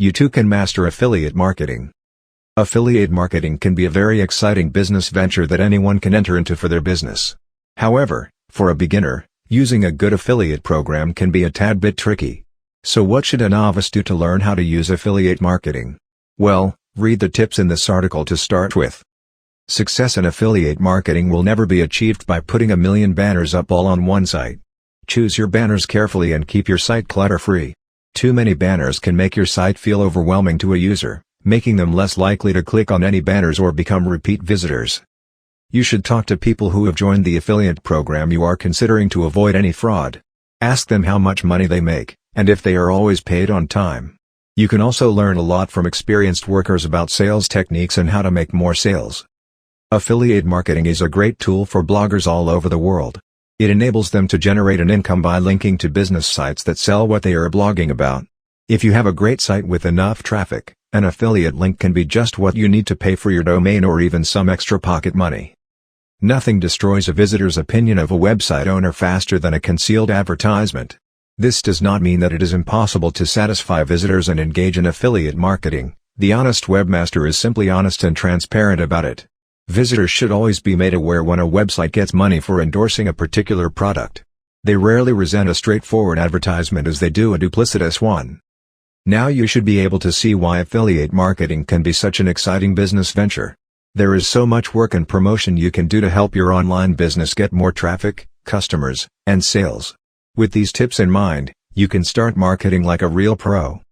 You too can master affiliate marketing. Affiliate marketing can be a very exciting business venture that anyone can enter into for their business. However, for a beginner, using a good affiliate program can be a tad bit tricky. So what should a novice do to learn how to use affiliate marketing? Well, read the tips in this article to start with. Success in affiliate marketing will never be achieved by putting a million banners up all on one site. Choose your banners carefully and keep your site clutter-free. Too many banners can make your site feel overwhelming to a user, making them less likely to click on any banners or become repeat visitors. You should talk to people who have joined the affiliate program you are considering to avoid any fraud. Ask them how much money they make, and if they are always paid on time. You can also learn a lot from experienced workers about sales techniques and how to make more sales. Affiliate marketing is a great tool for bloggers all over the world. It enables them to generate an income by linking to business sites that sell what they are blogging about. If you have a great site with enough traffic, an affiliate link can be just what you need to pay for your domain or even some extra pocket money. Nothing destroys a visitor's opinion of a website owner faster than a concealed advertisement. This does not mean that it is impossible to satisfy visitors and engage in affiliate marketing. The honest webmaster is simply honest and transparent about it. Visitors should always be made aware when a website gets money for endorsing a particular product. They rarely resent a straightforward advertisement as they do a duplicitous one. Now you should be able to see why affiliate marketing can be such an exciting business venture. There is so much work and promotion you can do to help your online business get more traffic, customers, and sales. With these tips in mind, you can start marketing like a real pro.